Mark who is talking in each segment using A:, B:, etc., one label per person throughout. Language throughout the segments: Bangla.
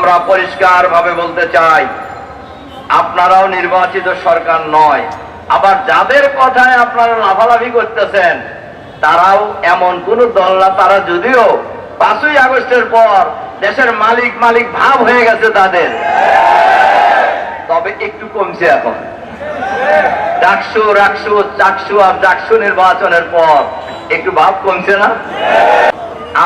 A: আমরা পরিষ্কারভাবে বলতে চাই, আপনারাও নির্বাচিত সরকার নয়। আবার যাদের কথায় আপনারা লাফালাফি করতেছেন তারাও এমন কোন দল না। তারা যদিও 5ই আগস্টের পর দেশের মালিক মালিক ভাব হয়ে গেছে তাদের, তবে একটু কমছে এখন। ডাকসু রাকসু চাকসু আর ডাকসু নির্বাচনের পর একটু ভাব কমছে না?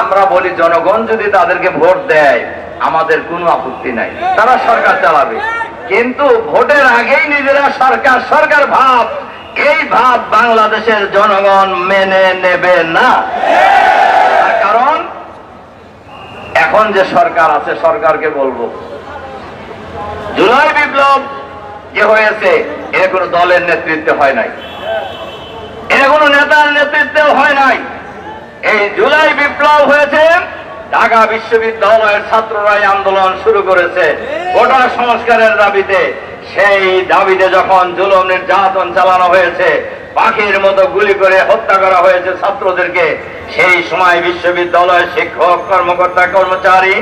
A: আমরা বলি জনগণ যদি তাদেরকে ভোট দেয় আমাদের কোনো আপত্তি নাই, তারা সরকার চালাবে। কিন্তু ভোটের আগেই নিজেরা সরকার সরকার ভাব, এই ভাব বাংলাদেশের জনগণ মেনে নেবে না। কারণ এখন যে সরকার আছে, সরকারকে বলবো জুলাই বিপ্লব যে হয়েছে এর কোনো দলের নেতৃত্বে হয় নাই, এর কোনো নেতার নেতৃত্বেও হয় নাই। এই জুলাই বিপ্লব হয়েছে ঢাকা বিশ্ববিদ্যালয়ের ছাত্ররাই আন্দোলন শুরু করেছে গোটা সংস্কারের দাবিতে। সেই দাবিতে যখন জুলুম নির্যাতন চালানো হয়েছে, পাখির মতো গুলি করে হত্যা করা হয়েছে ছাত্রদেরকে, সেই সময় বিশ্ববিদ্যালয়ের শিক্ষক কর্মকর্তা কর্মচারী,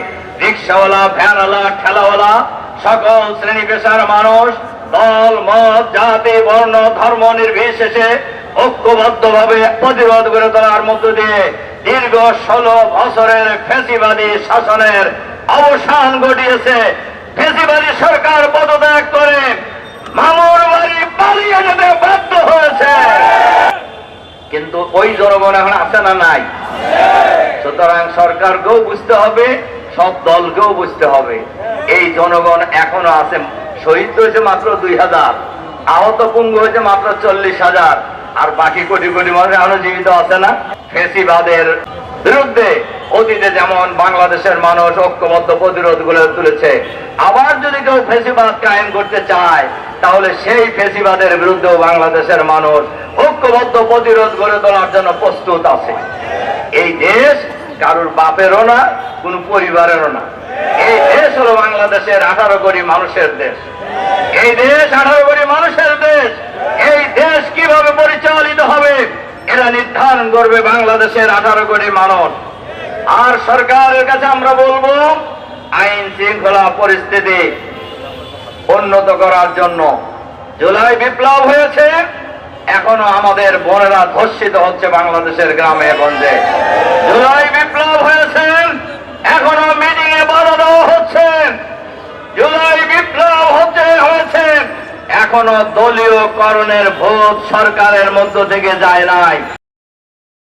A: রিক্সাওয়ালা, ভ্যানওয়ালা, ঠেলাওয়ালা, সকল শ্রেণী পেশার মানুষ দল মত জাতি বর্ণ ধর্ম নির্বিশেষে ঐক্যবদ্ধভাবে প্রতিরোধ করে তোলার মধ্য দিয়ে দীর্ঘ 16 বছরের ফ্যাসিবাদী শাসনের অবসান ঘটিয়েছে। ফ্যাসিবাদী সরকার পদত্যাগ করে মামুর বাড়ি পালিয়ে যেতে বাধ্য হয়েছে। কিন্তু ওই জনগণ এখন আছে না নাই? সুতরাং সরকারকেও বুঝতে হবে, সব দলকেও বুঝতে হবে এই জনগণ এখনো আছে। শহীদ হয়েছে মাত্র 2000, আহত পঙ্গু হয়েছে মাত্র 40,000, আর বাকি কোটি কোটি মানুষ এখনো জীবিত আছে না। ফ্যাসিবাদের বিরুদ্ধে অতীতে যেমন বাংলাদেশের মানুষ ঐক্যবদ্ধ প্রতিরোধ গড়ে তুলেছে, আবার যদি কেউ ফ্যাসিবাদ কায়েম করতে চায় তাহলে সেই ফ্যাসিবাদের বিরুদ্ধেও বাংলাদেশের মানুষ ঐক্যবদ্ধ প্রতিরোধ গড়ে তোলার জন্য প্রস্তুত আছে। এই দেশ কারোর বাপেরও না, কোন পরিবারেরও না। এই দেশ হলো বাংলাদেশের 18 কোটি মানুষের দেশ। এই দেশ 18 কোটি মানুষের দেশ। এই দেশ কিভাবে পরিচালিত হবে এরা নির্ধারণ করবে বাংলাদেশের 18 কোটি মানুষ। আর সরকারের কাছে আমরা বলবো আইন শৃঙ্খলা পরিস্থিতি উন্নত করার জন্য জুলাই বিপ্লব হয়েছে, এখনো আমাদের বোনেরা ধর্ষিত হচ্ছে বাংলাদেশের গ্রামে গঞ্জে। জুলাই বিপ্লব হয়েছে, এখনো মিটিং এ বাধা দেওয়া হচ্ছে। জুলাই বিপ্লব হয়েছে, এখনো দলীয় করণের ভোট সরকারের মধ্য থেকে যায় নাই।